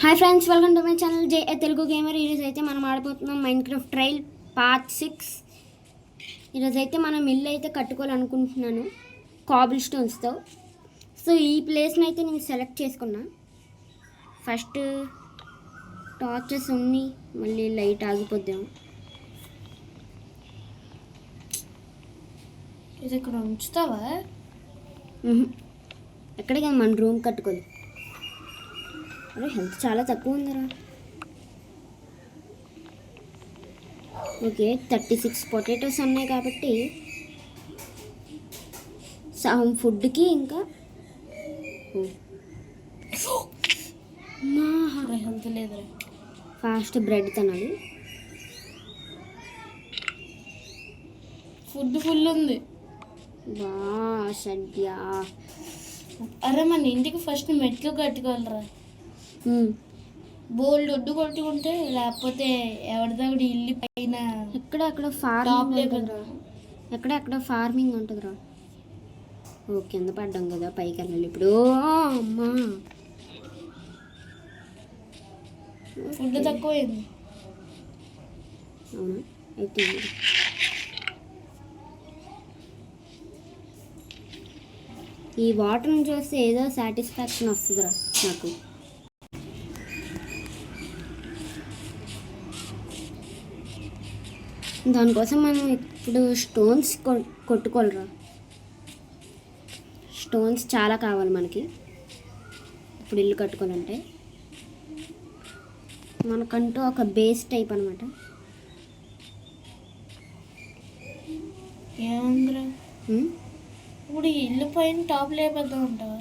Hi friends, welcome to my channel J Telugu gamer. ఈరోజు అయితే మనం ఆడబోతున్నాం మైన్క్రాఫ్ట్ ట్రైల్ పార్ట్ 6. ఈరోజు అయితే మనం ఇల్లు అయితే కట్టుకోవాలనుకుంటున్నాను కాబుల్ స్టోన్స్తో. సో ఈ ప్లేస్ని అయితే నేను సెలెక్ట్ చేసుకున్నా. ఫస్ట్ టార్చెస్ ఉన్ని మళ్ళీ లైట్ ఆగిపోద్దాము. ఇది ఇక్కడ ఉంచుతావా? ఎక్కడికి మన రూమ్ కట్టుకోవాలి. అరే హెల్త్ చాలా తక్కువ ఉందిరా. ఓకే, 36 పొటాటోస్ ఉన్నాయి కాబట్టి సగం ఫుడ్కి ఇంకా హెల్త్ లేదురా. ఫాస్ట్ బ్రెడ్ తినాలి. ఫుడ్ ఫుల్ ఉంది. బా సద్యా. అరే మన ఇంటికి ఫస్ట్ మెట్లు కట్టుకోవాలరా. బోల్డ్ ఒడ్డు కొట్టుకుంటే, లేకపోతే ఎవరిదొకటి ఇల్లు పైన ఎక్కడెక్కడ ఫార్మింగ్ ఎక్కడెక్కడ ఫార్మింగ్ ఉంటుందిరా. ఓ కింద పడ్డాం కదా, పైకి వెళ్ళాలి ఇప్పుడు. అమ్మా ఫుడ్ తక్కువైంది. అవునా, అయితే ఈ వాటర్ని చూస్తే ఏదో సాటిస్ఫాక్షన్ వస్తుందిరా నాకు. దానికోసం మనం ఇప్పుడు స్టోన్స్ కొట్టుకోవాలిరా. స్టోన్స్ చాలా కావాలి మనకి ఇప్పుడు ఇల్లు కట్టుకోవాలంటే. మనకంటూ ఒక బేస్ టైప్ అనమాట. ఏముందిరా ఇప్పుడు ఈ ఇల్లు పైన టాప్ లేపేద్దాం ఉంటావా?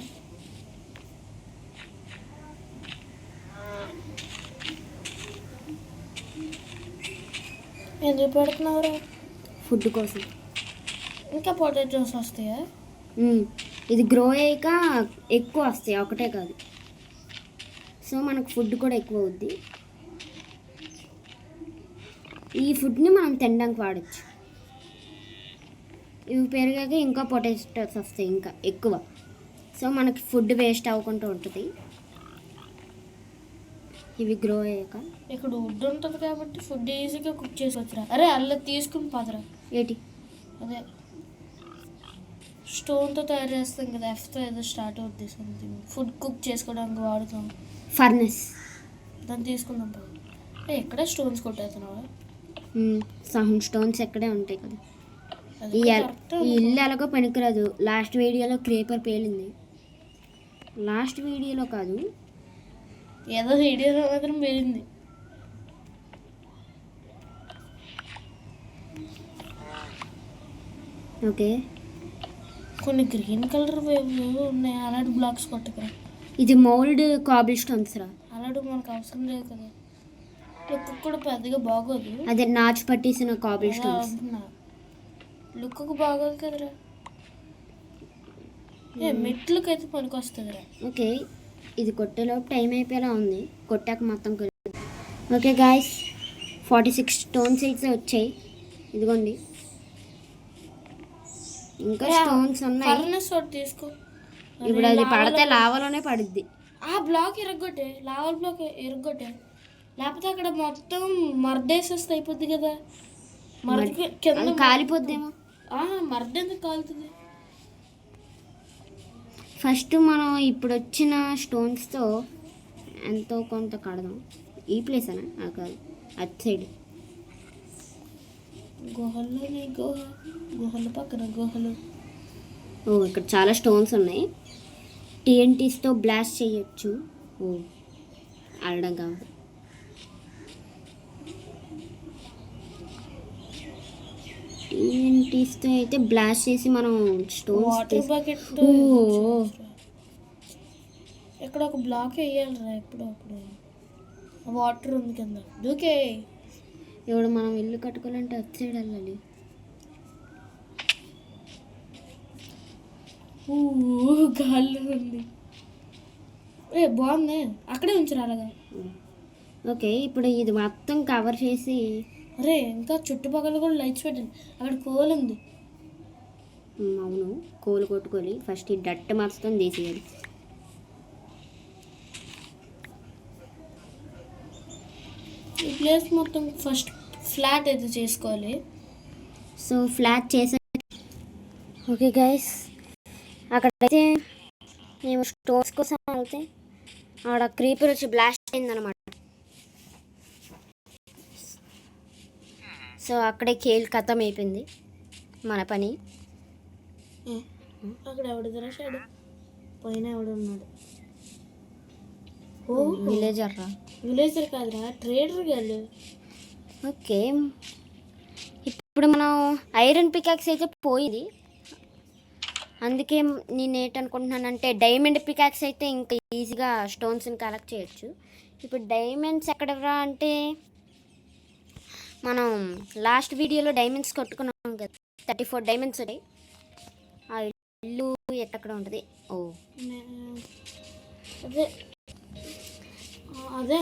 ఎందుకు పెడుతున్నావురా? ఫుడ్ కోసం. ఇంకా పొటాటోస్ వస్తాయా? ఇది గ్రో అయ్యాక ఎక్కువ వస్తాయి, ఒకటే కాదు. సో మనకు ఫుడ్ కూడా ఎక్కువ అవుద్ది. ఈ ఫుడ్ని మనం తినడానికి వాడచ్చు. ఇవి పెరిగాక ఇంకా పొటాటోస్ వస్తాయి ఇంకా ఎక్కువ. సో మనకి ఫుడ్ వేస్ట్ అవ్వకుండా ఉంటుంది ఇవి గ్రో అయ్యాక. ఇక్కడ వుడ్ ఉంటుంది కాబట్టి ఫుడ్ ఈజీగా కుక్ చేసుకోవచ్చురా. అరే అల్ల తీసుకుని పాదరా. ఏంటి? అదే స్టోన్తో తయారు చేస్తాం కదా, ఎఫ్తో ఏదో స్టార్ట్ అవుద్ది సంథింగ్. ఫుడ్ కుక్ చేసుకోవడానికి వాడుతాం. ఫర్నెస్. దాన్ని తీసుకుందాం పా. ఎక్కడే స్టోన్స్ కొట్టేస్తున్నావా? సహం స్టోన్స్ ఎక్కడే ఉంటాయి కదా. ఈ ఇల్లు ఎలాగో పనికిరాదు. లాస్ట్ వీడియోలో క్రేపర్ పేలింది. లాస్ట్ వీడియోలో కాదు, ఏదో వీడియోలో మాత్రం పేలింది. ఓకే, కొన్ని గ్రీన్ కలర్ ఉన్నాయి. అలాంటి బ్లాక్స్ కొట్టకరా. ఇది మోల్డ్ కాబుల్ స్టోన్స్ రా. అలాంటి మనకు అవసరం లేదు కదా. లుక్ కూడా పెద్దగా బాగోదు. అదే నాచు పట్టేసిన కాబుల్ స్టోన్స్. లుక్కు బాగోదు కదరా. మెట్లకైతే పనికి వస్తుందిరా. ఓకే, ఇది కొట్టేలోపు టైం అయిపోయేలా ఉంది. కొట్టాక మొత్తం ఓకే గాయస్, 46 స్టోన్స్ అయితే వచ్చాయి. ఇదిగోండి, ఇంకా స్టోన్స్ ఉన్నాయి. తీసుకో. ఇప్పుడు అది పడితే లావాలోనే పడుద్ది. ఆ బ్లాక్ ఎరగొట్టే, లావల్ బ్లాక్ ఎరగొట్టే. లేకపోతే అక్కడ మొత్తం మర్దేసేస్తే అయిపోద్ది కదా. మర్ది కింద కాలిపోద్దేమో. మర్ద ఎందుకు కాలుతుంది? ఫస్ట్ మనం ఇప్పుడు వచ్చిన స్టోన్స్తో ఎంతో కొంత కడదాం. ఈ ప్లేస్ అనా కాదు, అటు సైడ్ గుహల్లోనే. గుహల పక్కన గుహలు. ఓ ఇక్కడ చాలా స్టోన్స్ ఉన్నాయి. TNTస్తో బ్లాస్ట్ చేయొచ్చు. ఓ ఆడడం కావాలి. TNTస్తో అయితే బ్లాస్ట్ చేసి మనం స్టోన్స్. వాటర్ బకెట్ ఇక్కడ ఒక బ్లాక్ వేయాలిరా. ఎప్పుడు అప్పుడు వాటర్ ఉంది కింద. దూకే. ఇప్పుడు మనం ఇల్లు కట్టుకోవాలంటే అటు సైడ్ వెళ్ళాలి. గాల్లో ఉంది. బాగుంది, అక్కడే ఉంచరు అలాగా. ఓకే, ఇప్పుడు ఇది మొత్తం కవర్ చేసి. అరే ఇంకా చుట్టుపక్కల కూడా లైట్స్ పెట్టండి. అక్కడ కోల్ ఉంది. అవును, కోలు కొట్టుకొని ఫస్ట్ ఈ డట్ట మొత్తం తీసేయాలి. ఈ ప్లేస్ మొత్తం ఫస్ట్ ఫ్లాట్ అయితే చేసుకోవాలి. సో ఫ్లాట్ చేసే ఓకే గైస్, అక్కడైతే మేము స్టోన్స్ కోసం వెళ్తే ఆడ క్రీపర్ వచ్చి బ్లాస్ట్ అయిందనమాట. సో అక్కడే కేల్ ఖతం అయిపోయింది మన పని. అక్కడ ఎవడు రాశాడు, పైన ఎవడు ఉన్నాడు. ఓ విలేజర్ రా, విలేజర్ కాదురా, ట్రేడర్ గారు. ఓకే, ఇప్పుడు మనం ఐరన్ పికాక్స్ అయితే పోయింది. అందుకే నేను ఏంటనుకుంటున్నానంటే డైమండ్ పికాక్స్ అయితే ఇంకా ఈజీగా స్టోన్స్ని కలెక్ట్ చేయొచ్చు. ఇప్పుడు డైమండ్స్ ఎక్కడరా అంటే మనం లాస్ట్ వీడియోలో డైమండ్స్ కొట్టుకున్నాం కదా, 34 డైమండ్స్ ఉన్నాయి. ఆ ఇల్లు ఎక్కడ ఉంటుంది? ఓ అదే అదే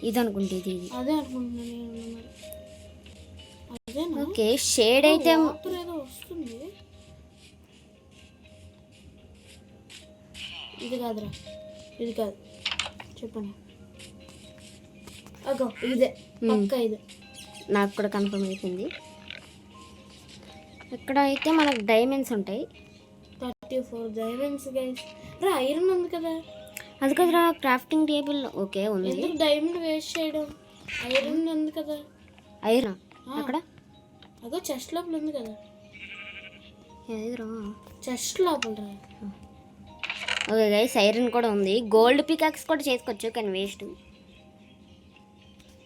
ఇది అనుకుంటే ఇది అదే అనుకుంటున్నాను. అదే ఓకే, షేడ్ అయితే ఏదో వస్తుంది. ఇది కాదురా, ఇది కాదు, చెప్పండి. అగో ఇదే పక్క, ఇదే నాకు కూడా కన్ఫర్మ్ అయిపోయింది. ఇక్కడ అయితే మనకు డైమండ్స్ ఉంటాయి, 34 డైమండ్స్ గైస్. రా ఐరన్ ఉంది కదా, అది కదరా క్రాఫ్టింగ్ టేబుల్. ఓకే ఉంది, ఎందుకు డైమండ్ వేస్ట్ చేయడం? ఐరన్ ఉంది కదా. ఐరన్ అక్కడ అగో చెస్ట్ లోపల ఉంది కదా, ఏదిరా చెస్ట్ లోపల రా. ఓకే గైస్, ఐరన్ కూడా ఉంది. గోల్డ్ పికాక్స్ కూడా చేసుకోవచ్చు కానీ వేస్ట్,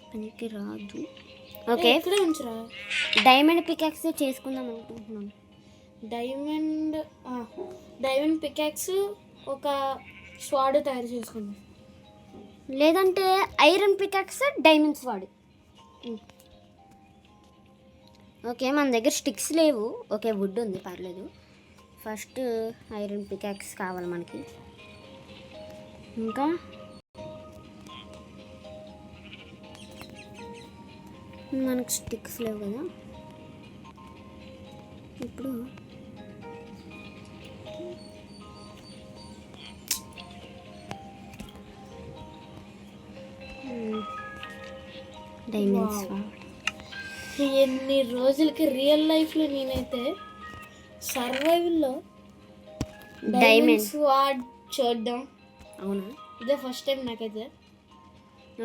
పనికి రాదు. ఓకే, ఇక్కడే ఉంచురా. డైమండ్ పికాక్స్ చేసుకుందాం అనుకుంటున్నాను. డైమండ్ పికాక్స్ ఒక స్వాడ్ తయారు చేసుకుందాం, లేదంటే ఐరన్ పికాక్స్ డైమండ్స్ వాడు. ఓకే, మన దగ్గర స్టిక్స్ లేవు. ఓకే, వుడ్ ఉంది, పర్లేదు. ఫస్ట్ ఐరన్ పికాక్స్ కావాలి మనకి. ఇంకా మనకు స్టిక్స్ లేవు కదా. ఇప్పుడు డైమండ్స్ ఎన్ని రోజులకి రియల్ లైఫ్లో నేనైతే సర్వైవల్లో డైమండ్స్ వాడ్ చూడడం. అవునా, ఇదే ఫస్ట్ టైం నాకైతే.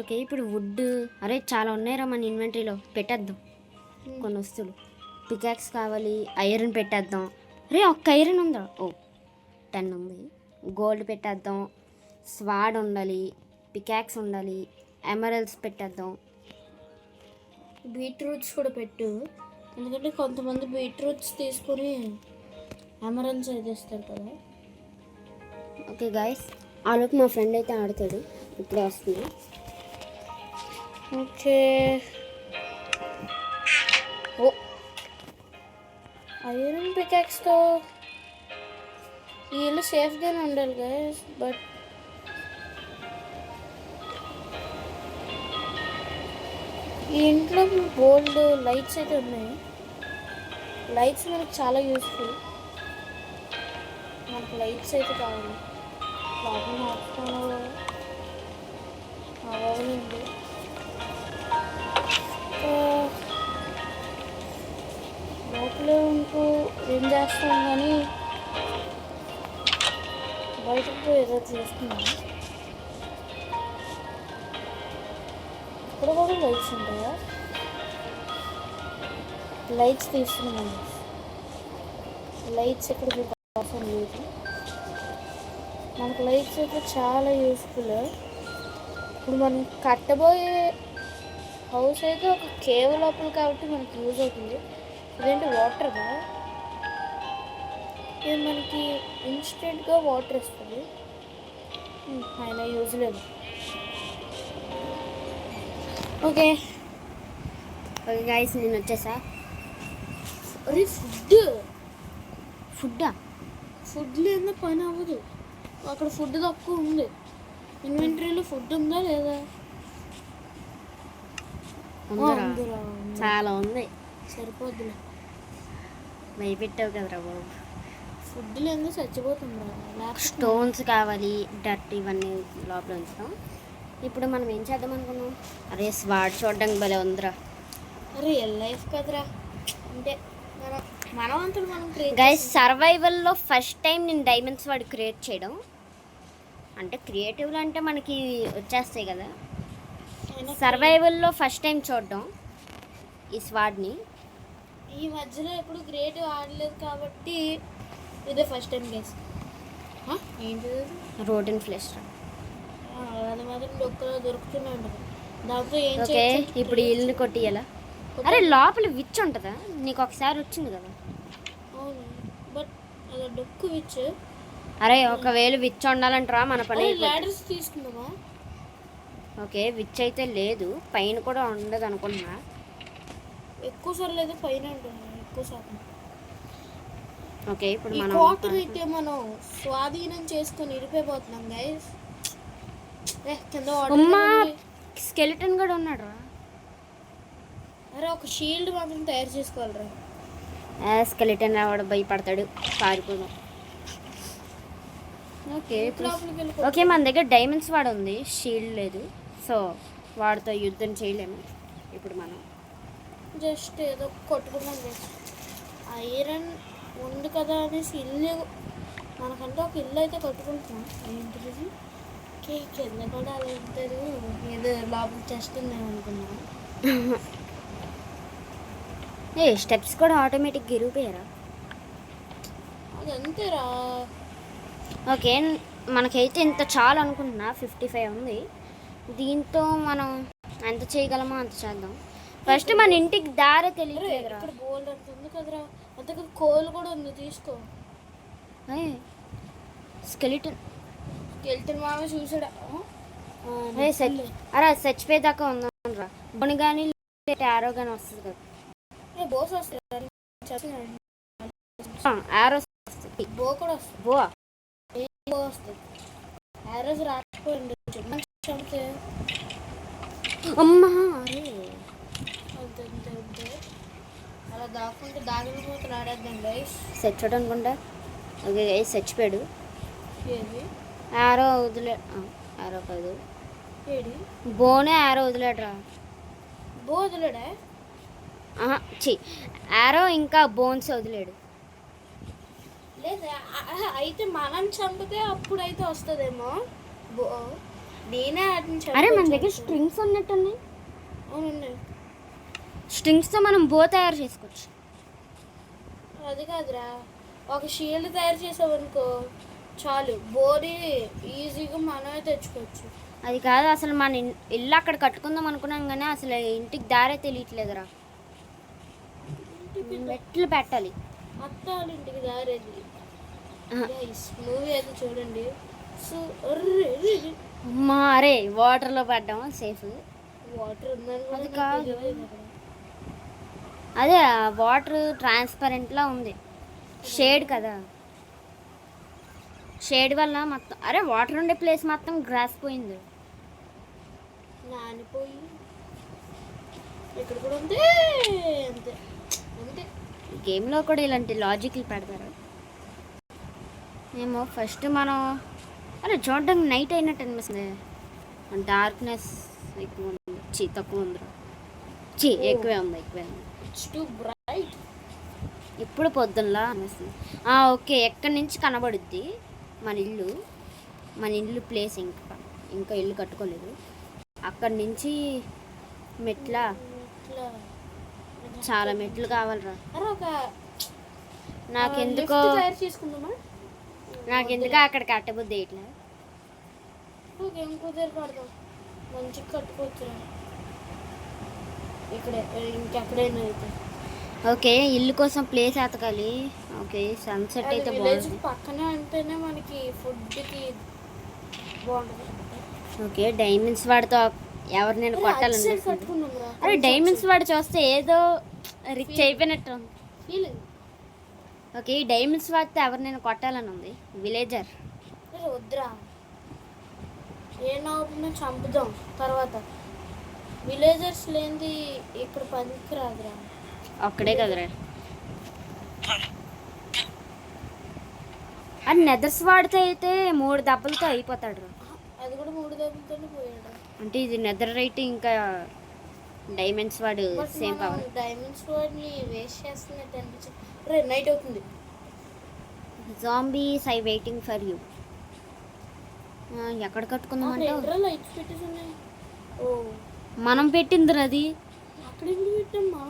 ఓకే, ఇప్పుడు వుడ్ అరే చాలా ఉన్నాయిరా మన ఇన్వెంటరీలో, పెట్టేద్దాం కొన్ని వస్తువులు. పికాక్స్ కావాలి, ఐరన్ పెట్టేద్దాం. రే ఒక్క ఐరన్ ఉందా? ఓ 10 ఉంది. గోల్డ్ పెట్టేద్దాం, స్వాడ్ ఉండాలి, పికాక్స్ ఉండాలి, ఎమరల్స్ పెట్టేద్దాం. బీట్రూట్స్ కూడా పెట్టు, ఎందుకంటే కొంతమంది బీట్రూట్స్ తీసుకొని ఎమరల్స్ అయితే ఇస్తారు కదా. ఓకే గాయస్, ఆలోపు మా ఫ్రెండ్ అయితే ఆడతాడు, ఇప్పుడే వస్తుంది. ఓకే, ఓ ఐరన్ పికాక్స్తో ఈ ఇల్లు సేఫ్గానే ఉండాలి గైస్. బట్ ఈ ఇంట్లో బోల్డ్ లైట్స్ అయితే ఉన్నాయి. లైట్స్ మనకు చాలా యూస్ఫుల్. మనకు లైట్స్ అయితే కావాలి. లోపల అవ్వలేదు. లోపలే ఉంటూ ఏం చేస్తాం కానీ బయటకు పోయి ఏదో చేస్తున్నాం. ఇక్కడ కూడా లైట్స్ ఉంటాయా? లైట్స్ తీస్తున్నాం. లైట్స్ ఇక్కడ అవసరం లేదు. మనకు లైట్స్ అయితే చాలా యూస్ఫుల్. ఇప్పుడు మనం కట్టబోయే హౌస్ అయితే ఒక కేవ్ లోపల కాబట్టి మనకి యూజ్ అవుతుంది. ఇదేంటి వాటర్గా, ఇది మనకి ఇన్స్టెంట్గా వాటర్ వస్తుంది. ఆయన యూజ్ లేదు. ఓకే ఓకే గైస్, నేను వచ్చేసా. అరే ఫుడ్డా? ఫుడ్ లేదా పని అవ్వదు. అక్కడ ఫుడ్ తక్కువ ఉంది. ఇన్వెంటరీలో ఫుడ్ ఉందా లేదా? ఉందిరా, చాలా ఉంది. సరిపోద్దులే, భయపెట్టావు కదరా బాబు. ఫుడ్ లేదు చచ్చిపోతుందిరా. స్టోన్స్ కావాలి, డర్ట్ ఇవన్నీ లోపల ఉంచుతాం. ఇప్పుడు మనం ఏం చేద్దాం అనుకున్నాం? అరే స్వాడ్ చూడడానికి భలే ఉందిరా. రియల్ లైఫ్ కదరా, అంటే మనం అంతా మనం గైస్ సర్వైవల్లో ఫస్ట్ టైం నేను డైమండ్స్ వాడు క్రియేట్ చేయడం. అంటే క్రియేటివ్లో అంటే మనకి వచ్చేస్తాయి కదా. సర్వైవల్లో ఫస్ట్ టైం చూడడం ఈ స్వాడ్ని. ఈ మధ్యలో ఎప్పుడు క్రియేటివ్ ఆడలేదు కాబట్టి ఇదే ఫస్ట్ టైం గైస్. ఏంటిది? Road and flesh. అది మాత్రం డొక్కలో దొరుకుతూనే ఉంటుంది. దాంతో ఏం ఓకే చేయొచ్చు? ఇప్పుడు ఇల్లు కొట్టియాలా? అరే లోపల విచ్ ఉంటుందా? నీకు ఒకసారి వచ్చింది కదా. అవును, బట్ అది డొక్కు విచ్. అరే ఒకవేళ విచ్ ఉండాలంటారా మన పని అయిపోద్ది. లాడర్స్ తీసుకుందామా? ఓకే విచ్ అయితే లేదు, పైన కూడా ఉండదు అనుకుంటున్నా. ఎక్కువ సార్లు అయితే పైన ఉంటుంది ఎక్కువ శాతం. ఓకే ఇప్పుడు ఈ మనం క్వార్టర్ అయితే మనం స్వాధీనం చేసుకొని ఇరిపోతున్నాం గైస్. కింద అమ్మా వాటర్. స్కెలిటన్ కూడా ఉన్నాడు రా. అరే ఒక షీల్డ్ మాత్రం తయారు చేసుకోవాలిరా. స్కెలిటన్ రావాడు భయపడతాడు, పారిపోదాం. ఓకే లోపలికి వెళ్ళి ఓకే మన దగ్గర డైమండ్స్ వాడు ఉంది, షీల్డ్ లేదు, సో వాడితో యుద్ధం చేయలేము. ఇప్పుడు మనం జస్ట్ ఏదో కొట్టుకున్నాం. ఐరన్ ఉంది కదా అనేసి ఇల్లు, మనకంటే ఒక ఇల్లు అయితే కట్టుకుంటున్నాం. ఏంటిది? కింద కూడా అలా ఉంటుంది, ఏదో లోపల చెస్ట్ ఉందేమో అనుకున్నాను. స్టెప్స్ కూడా ఆటోమేటిక్గా ఇరిగిపోయారా? అది అంతేరా. ఓకే మనకైతే ఇంత చాలు అనుకుంటున్నా, 55 ఉంది. దీంతో మనం ఎంత చేయగలమో అంత చేద్దాం. ఫస్ట్ మన ఇంటికి దారే తెలియదురా. ఇక్కడ బోల్డ్ అంత ఉంది కదరా, అంతకు కోల్ కూడా ఉంది, తీసుకో. స్కెలిటన్ వెళ్తున్న మామ చూసాడా? అరే చచ్చిపోయేదాకా ఉందాం రా. బొని కానీ ఆరో కానీ వస్తుంది కదా. బోస్ వస్తుంది, ఆరో వస్తుంది, బో కూడా వస్తుంది. బో బో వస్తుంది, ఆరోజు రాకపోయింది. చంపితే అమ్మా అరే అంతే అంతే అంతే. అలా దాక్కుంటే దాగిపోతే ఆడేద్దాం గైస్. చచ్చాడు అనుకుంటా. ఓకే గైస్ చచ్చిపోయాడు. ఏది? ఆరో వదిలే, ఆరో కాదు ఏడి బోనే ఆరో వదిలేడురా. బో వదిలేడా? చి ఆరో ఇంకా బోన్స్ వదిలేడు. లేదా అయితే మనం చంపితే అప్పుడైతే వస్తుందేమో బో. నేనే వాటిని అరే మన దగ్గర స్ట్రింగ్స్ ఉన్నట్టున్నాయి. అవునండి, స్ట్రింగ్స్తో మనం బో తయారు చేసుకోవచ్చు. అది కాదురా, ఒక షీల్డ్ తయారు చేసావనుకో చాలు, బోని ఈజీగా మనమే తెచ్చుకోవచ్చు. అది కాదు అసలు మన ఇల్లు అక్కడ కట్టుకుందాం అనుకున్నాం కానీ అసలు ఇంటికి దారే తెలియట్లేదురా. మెట్లు పెట్టాలి. అత్త వాళ్ళ ఇంటికి దారేది. మూవీ అయితే చూడండి. సో అమ్మా అరే వాటర్లో పడ్డాము సేఫ్. వాటర్ ఉందని కూడా అది నాకు కాదు. తెలియదు అక్కడ. అదే వాటర్ ట్రాన్స్పరెంట్లా ఉంది, షేడ్ కదా. షేడ్ వల్ల మొత్తం అరే వాటర్ ఉండే ప్లేస్ మొత్తం గ్రాస్ పోయింది. నానిపోయి ఇక్కడ కూడా ఉంది. అంతే అంతే. గేమ్లో కూడా ఇలాంటి లాజిక్లు పెడతారు ఏమో. ఫస్ట్ మనం అరే చూడడానికి నైట్ అయినట్టు అనిపిస్తుంది, డార్క్నెస్ ఎక్కువ ఉంది. తక్కువ ఉందిరా. ఎక్కువే ఉంది, ఎక్కువే ఉంది. It's two bright. ఇప్పుడు పొద్దున్నలా అనిపిస్తుంది. ఓకే ఎక్కడి నుంచి కనబడుద్ది మన ఇల్లు? మన ఇల్లు ప్లేస్ ఇంకా ఇల్లు కట్టుకోలేదు. అక్కడి నుంచి మెట్ల ఇట్లా చాలా మెట్లు కావాలరా. అరే ఒక నాకెందుకో lift తయారు చేసుకుందామా? అక్కడ కట్టబుద్ది ఇట్లా. ఓకే ఇంకో దగ్గర పడదాం, మంచిగా కట్టుకోవచ్చు ఇక్కడే, ఇంకెక్కడైనా అయితే. ఓకే ఇల్లు కోసం ప్లేస్ ఎతకాలి. ఓకే సన్సెట్ అయితే విలేజ్ బాగుంది. పక్కనే అంటేనే మనకి ఫుడ్కి బాగుంటుంది. ఓకే డైమండ్స్ వాడితో ఎవరు నేను కొట్టాలనిపిస్తుంది. కట్టుకున్నాం అరే డైమండ్స్ వాడు చూస్తే ఏదో రిచ్ అయిపోయినట్టు ఉంది. ఫీలింగ్. ఓకే ఈ డైమండ్స్ వాడితే ఎవరు నేను కొట్టాలని ఉంది. విలేజర్ వద్దురా, ఏ నవ్వున చంపుదాం తర్వాత. విలేజర్స్ లేనిది ఇక్కడ పనికి రాదురా. ఒక్కడే కదరా. అది నెదర్స్ వాడితే అయితే 3 దెబ్బలతో అయిపోతాడు రా. అది కూడా 3 దెబ్బలతోనే పోయాడు. అంటే ఇది నెదర్ రైట్ ఇంకా డైమండ్స్ వాడు బట్ సేమ్ పవర్. డైమండ్స్ వాడిని వేస్ట్ చేస్తున్నట్టు అనిపించింది. రే నైట్ అవుతుంది. Zombies I waiting for you. ఎక్కడ కట్టుకుందాం అంటే లైట్స్ పెట్టేసి ఉన్నాయి. ఓ మనం పెట్టింది అది. అక్కడ ఎందుకు పెట్టమ్మా?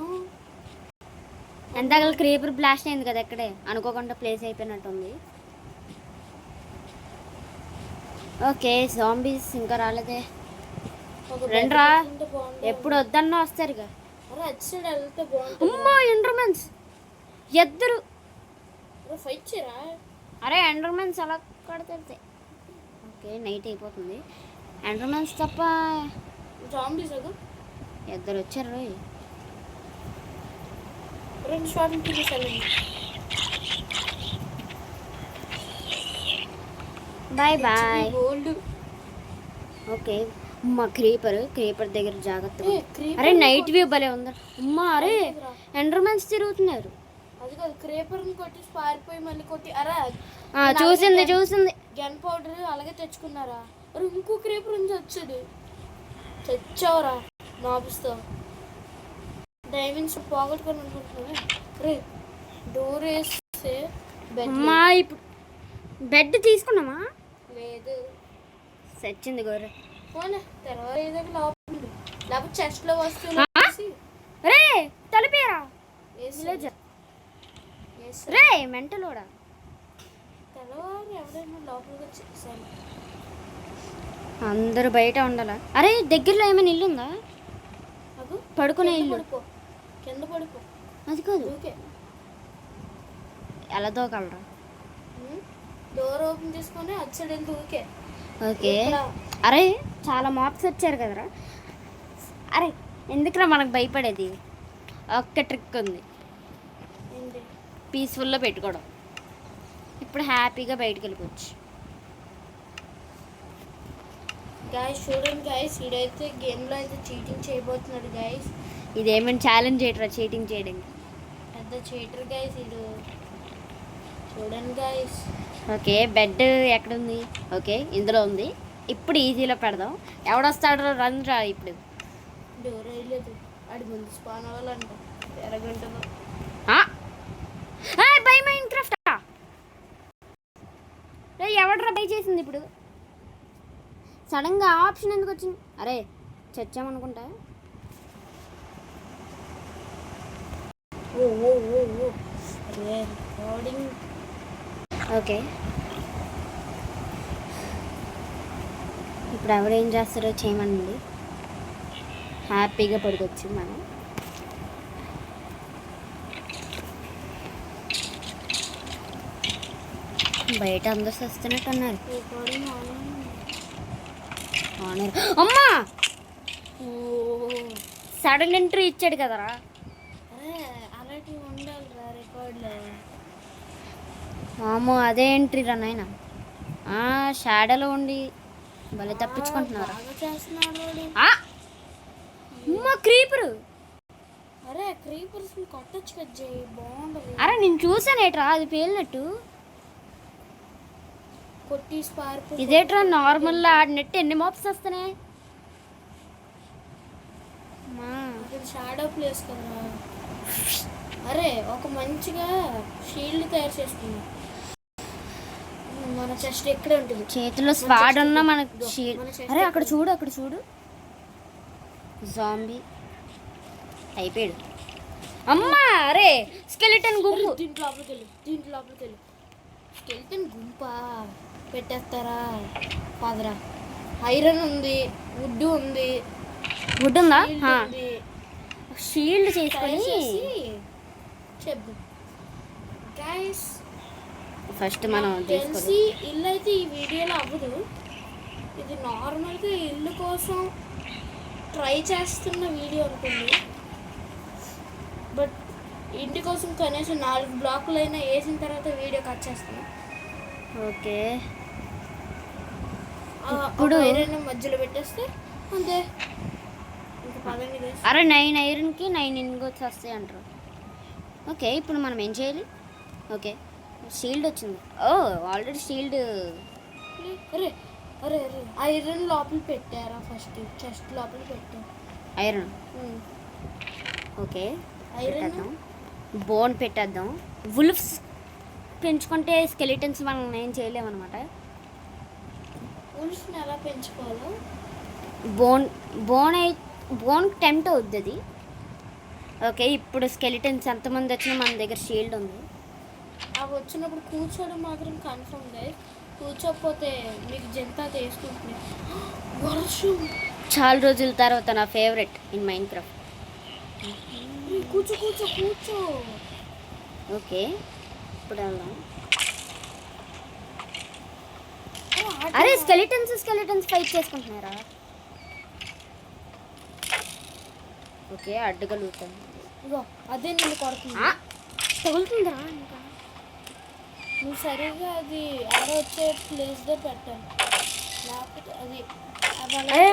ఎంతకాల క్రీపర్ బ్లాస్ట్ అయింది కదా ఎక్కడే అనుకోకుండా ప్లేస్ అయిపోయినట్టుంది. ఓకే జాంబీస్ ఇంకా రాలేదే. ఒక రండ్రా, bed ఉంటే బాగుండు. ఎప్పుడు వద్దన్నా వస్తారుగా. అరే అటు సైడ్ వెళ్తే బాగుంటుంది. అమ్మా ఎండర్మెన్స్ ఎద్దరు. అరే ఫైట్ చేయరా? అరే ఎండర్మెన్స్ అలా కడితే. ఓకే నైట్ అయిపోతుంది. ఎండర్మెన్స్ తప్ప జాంబీస్ అగో ఇద్దరు వచ్చారు. రెండు షార్ట్ తీసేసాను. Bye bye. గోల్డ్. ఓకే అమ్మా క్రీపర్ దగ్గర జాగ్రత్తగా. ఏ, creeper అరే నైట్ వ్యూ భలే ఉంది అమ్మా. అరే ఎండర్మెన్స్ తిరుగుతున్నారు. అది కాదు క్రేపర్ని కొట్టి పారిపోయి మళ్ళీ కొట్టి. అరే చూసింది. గన్ పౌడర్ అలాగే తెచ్చుకున్నారా? అరే ఇంకో క్రేపర్ నుంచి వచ్చాడు. తెచ్చావురా నాపిస్తా. డైమండ్స్ పోగొట్టుకొని అనుకుంటున్నా. రే డోర్ వేస్తే బెడ్ అమ్మా ఇప్పుడు బెడ్ తీసుకున్నామా? లేదు. సచ్చింది గోరే. పోనీ తర్వాత ఏదో లోపల ఉంది. లేకపోతే చెస్ట్లో వస్తువులు ఆ? వేసి రే తలిపేరా వేసి వేసి రే మెంటలోడా. తెల్లవారు ఎవరైనా లోపలికి వచ్చేసాను. అందరూ బయట ఉండాలా? అరే దగ్గరలో ఏమైనా ఇల్లు ఉందా? అగు పడుకునే ఇల్లు. పడుకో, కింద పడుకో. అది కాదు, ఓకే ఎలా దోగలరా? డోర్ ఓపెన్ చేసుకొని అటు సైడ్ వెళ్తే ఓకే. ఓకే అరే చాలా మాప్స్ వచ్చారు కదరా. అరే ఎందుకురా మనకు భయపడేది? ఒక్క ట్రిక్ ఉంది, ఏంటి? పీస్ఫుల్లో పెట్టుకోవడం. ఇప్పుడు హ్యాపీగా బయటకు వెళ్ళిపోవచ్చు. గాయస్ చూడండి గాయస్, ఈడైతే గేమ్లో అయితే చీటింగ్ చేయబోతున్నాడు గాయస్. ఇదేమైనా ఛాలెంజ్ చేయటరా చీటింగ్ చేయడానికి? పెద్ద చీటర్ గాయస్ ఈడు. చూడండి గాయస్. ఓకే బెడ్ ఎక్కడుంది? ఓకే ఇందులో ఉంది. ఇప్పుడు ఈజీలో పెడదాం. ఎవడొస్తాడో రన్ రా ఇప్పుడు. డోర్ వేయలేదు, ఆడి ముందు స్పాన్ అవ్వాలంట. ఎరగంటదో బై మైండ్ క్రాఫ్టా. ఎవడరా బై చేసింది ఇప్పుడు? సడన్గా ఆప్షన్ ఎందుకు వచ్చింది? అరే చచ్చామనుకుంటా. ఓ ఓ ఓ ఓ అరే రికార్డింగ్. ఓకే ఇప్పుడు ఎవరేం చేస్తారో చేయమనండి. హ్యాపీగా పడుకోవచ్చు మనం. బయట అందరూ వస్తున్నట్టు ఉన్నారు. రికార్డింగ్ ఆనర్ అమ్మా సడన్ ఎంట్రీ ఇచ్చాడు కదరా. అరే అలాంటివి ఉండాలిరా రికార్డులో. అమ్మో అదే ఎంట్రీ రా నాయన. షాడోలో ఉండి భలే తప్పించుకుంటున్నారు. బాగా చేస్తున్నాడు వాడు. అమ్మా క్రీపరు. అరే క్రీపర్స్ కొట్టచ్చు కదా జై, బాగుండదు. అరే నేను చూసానేట్రా అది పేలినట్టు. కొట్టి స్పార్క్. ఇదేట్రా నార్మల్ ఆడినట్టు ఎన్ని మోప్స్ వస్తున్నాయి. అక్కడ షాడో ప్లేస్ కదా. అరే ఒక మంచిగా షీల్డ్ తయారు చేసుకున్నాం. మన చెస్ట్ ఎక్కడే ఉంటుంది. చేతిలో స్వాడ్ ఉన్నా మనకు మన షీల్డ్. chest అరే అక్కడ చూడు జాంబీ అయిపోయాడు. అమ్మా అరే స్కెలిటన్ గుంపు. దీంట్లో లోపలికి వెళ్ళు. స్కెల్టన్ గుంపా పెట్టేస్తారా? కాదురా, ఐరన్ ఉంది, వుడ్ ఉంది, వుడ్ ఉందా? shield ఉంది. షీల్డ్ చేసుకొని చెప్పు గైస్. ఫస్ట్ మనం తెలిసి తీసుకోవాలి. ఇల్లు అయితే ఈ వీడియోలో అవ్వదు. ఇది నార్మల్గా ఇల్లు కోసం ట్రై చేస్తున్న వీడియో ఉంటుంది. బట్ ఇంటి కోసం కనీసం 4 బ్లాకులు అయినా వేసిన తర్వాత వీడియో కట్ చేస్తాను. ఓకే ఇప్పుడు ఐరన్ మధ్యలో పెట్టేస్తే అంతే. ఇంకా పదండి guys. అరే 9 ఐరన్కి 9 ఇంగోట్స్ వస్తాయి అంటారు. ఓకే ఇప్పుడు మనం ఏం చేయాలి? ఓకే షీల్డ్ వచ్చింది. ఓ ఆల్రెడీ షీల్డ్. అరే అరే అరే ఐరన్ లోపల పెట్టారా ఫస్ట్ చెస్ట్ లోపల పెట్టారు ఐరన్ ఓకే ఐరన్ పెట్టేద్దాం. బోన్ పెట్టేద్దాం. వుల్ఫ్స్ పెంచుకుంటే స్కెలిటన్స్ మనం ఏం చేయలేమన్నమాట. ఉల్ఫ్ని ఎలా పెంచుకోవాలో బోన్ టెంప్ట్ అవుద్ది అది. ఓకే ఇప్పుడు స్కెలిటన్స్ ఎంతమంది వచ్చినా మన దగ్గర షీల్డ్ ఉంది. అవి వచ్చినప్పుడు కూర్చోవడం మాత్రం కన్ఫర్మ్ గా కూర్చోకపోతే మీకు జంతా తీసుకుంటున్నాయి. వర్షం చాలా రోజుల తర్వాత నా ఫేవరెట్ ఇన్ మైన్క్రాఫ్ట్. కూర్చో కూర్చో కూర్చో. ఓకే ఇప్పుడు వెళ్దాం. అరే స్కెలిటన్స్ ఫైట్ చేసుకుంటున్నారా? ఓకే అడ్డుగలుగుతాను. ఇగో అదే నిన్ను కొడుతుంది. తగులుతుందిరా ఇంకా. నువ్వు సరిగ్గా అది ఆరో వచ్చే ప్లేస్లో పెట్టాలి లేకపోతే అది అరే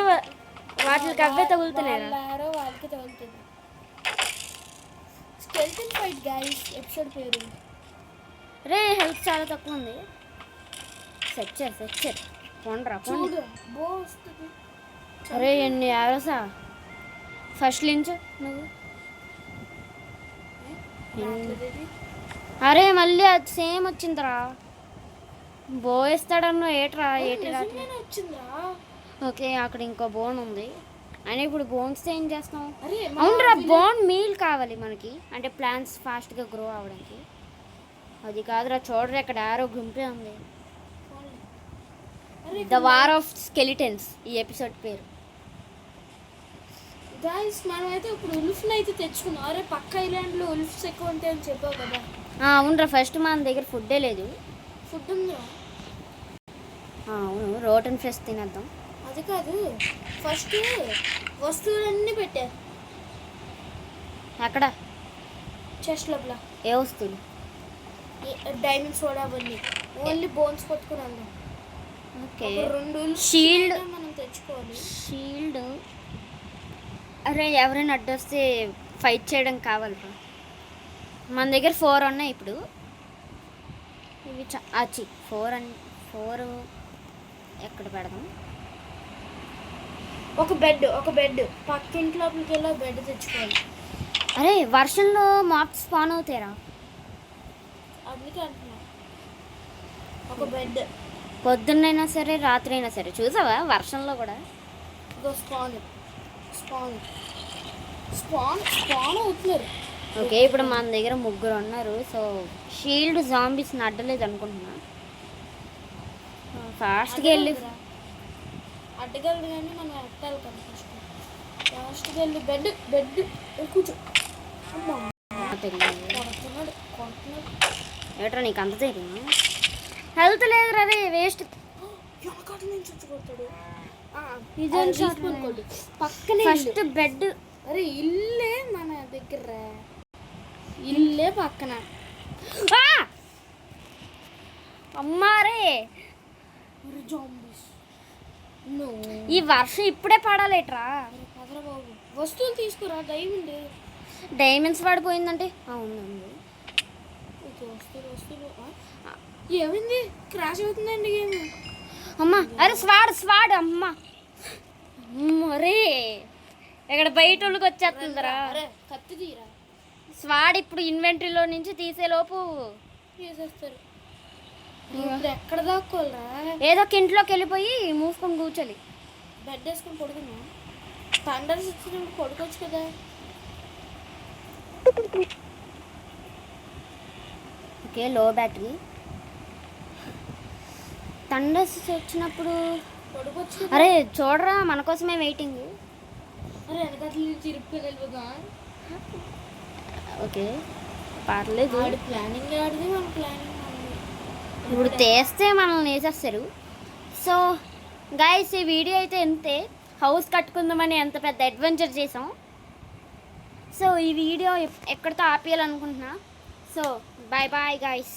వాటికి అవే తగులుతున్నారా? ఆరో వాళ్ళకి తగులుతుంది. స్కెల్టన్ ఫైట్ గైస్ ఎపిసోడ్ పేరు. రే హెల్త్ చాలా తక్కువ ఉంది. సెచ్చర్ పోండ్రా పోండి. చూడు బో వస్తుంది. అరే ఎన్ని ఆరోసా ఫస్ట్ లించు నువ్వు. అరే మళ్ళీ అది సేమ్ వచ్చిందిరా. బోయిస్తాడన్నో ఏట్రా ఏటి నిజంగానే వచ్చిందా? ఓకే అక్కడ ఇంకో బోన్ ఉంది. అని ఇప్పుడు బోన్స్ ఏం చేస్తాం? అరే అవునరా బోన్ మీల్ కావాలి మనకి, అంటే ప్లాంట్స్ ఫాస్ట్గా గ్రో అవ్వడానికి. అది కాదురా చూడరా ఇక్కడ ఆరో గుంపే ఉంది. ద వార్ ఆఫ్ స్కెలిటన్స్ ఈ ఎపిసోడ్ పేరు. గైస్ మనమైతే ఇప్పుడు ఉల్ఫ్ని అయితే తెచ్చుకున్నాం. అరే పక్క ఐలాండ్లో ఉల్ఫ్స్ ఎక్కువ ఉంటాయని చెప్పావు కదా. అవునరా ఫస్ట్ మన దగ్గర ఫుడ్డే లేదు. ఫుడ్ ఉందా? అవును రోటన్ ఫ్రెష్ తినేద్దాం. అది కాదు ఫస్ట్ వస్తువులన్నీ పెట్టారు. ఎక్కడ చెస్ట్ లోపల ఏ వస్తువులు? డైమండ్స్ కూడా అవన్నీ ఓన్లీ బోన్స్ కొట్టుకుని వెళ్దాం. ఓకే రెండు షీల్డ్ మనం తెచ్చుకోవాలి. షీల్డ్. అరే ఎవరైనా అడ్డొస్తే ఫైట్ చేయడం కావాలిరా. మన దగ్గర 4 ఉన్నాయి ఇప్పుడు. ఇవి అచ్చి 4 ఎక్కడ పెడదాం? ఒక బెడ్ పక్కింటి లోపలికి వెళ్ళి బెడ్ తెచ్చుకోవాలి. అరే వర్షంలో మాప్స్ స్పాన్ అవుతారా? అందుకే అంటున్నా ఒక బెడ్. పొద్దున్నైనా సరే రాత్రి అయినా సరే చూసావా వర్షంలో కూడా. ఇగో స్పాన్ అవుతున్నారు. ఓకే ఇప్పుడు మన దగ్గర 3 ఉన్నారు. సో షీల్డ్ జాంబీస్ని అడ్డలేదు అనుకుంటున్నా. ఫాస్ట్గా వెళ్ళి అడ్డగలదు కానీ మనం ఎట్టాలి కదా ఫాస్ట్గా వెళ్ళి బెడ్ కూర్చో. అమ్మా కొడుతున్నాడు. ఏట్రా నీకు అంత తెలియదు? హెల్త్ లేదురా రే వేస్ట్. వెనకాట నుంచి వచ్చి కొడతాడు. ఇదేం షాట్ పక్కనే ఫస్ట్ బెడ్. అరే ఇల్లే మన దగ్గర ఇల్లే పక్కన. అమ్మారే జాంబీస్ ఈ వర్షం ఇప్పుడే పడాలేట్రా. అదరా బాబు వస్తువులు తీసుకురా. డైమండ్స్ పడిపోయిందంటే అవునండి. వస్తువులు ఏమైంది? క్రాష్ అవుతుందండి గేమ్. అమ్మా అరే స్వాడ్ అమ్మా మరే ఇక్కడ బయట వాళ్ళకి వచ్చేస్తుందిరా. అరే కత్తి తీరా. స్వాడ్ ఇప్పుడు ఇన్వెంటరీలో నుంచి తీసేలోపు తీసేస్తారు. ఇప్పుడు ఎక్కడ దాక్కోవాలరా? ఏదో ఒక ఇంట్లోకి వెళ్ళిపోయి మూసుకొని కూర్చోలి. బెడ్ వేసుకొని పడుకున్నా. థండర్స్ వచ్చినప్పుడు పడుకోవచ్చు కదా. ఓకే లో బ్యాటరీ. థండర్స్ వచ్చినప్పుడు పడుకోవచ్చు. అరే చూడరా మన కోసమే వెయిటింగ్. అరే వెనకట్ల తిరుపుకొని వెళ్ళిపోదా. ఓకే పర్లేదు. ఆడి ప్లానింగ్ ఆడిది మన ప్లానింగ్. ఇప్పుడు తెస్తే మనల్ని వేసేస్తారు. సో గైస్ ఈ వీడియో అయితే ఇంతే. హౌస్ కట్టుకుందామని ఎంత పెద్ద అడ్వెంచర్ చేసాం. సో ఈ వీడియో ఎక్కడితో ఆపేయాలనుకుంటున్నా. So bye guys.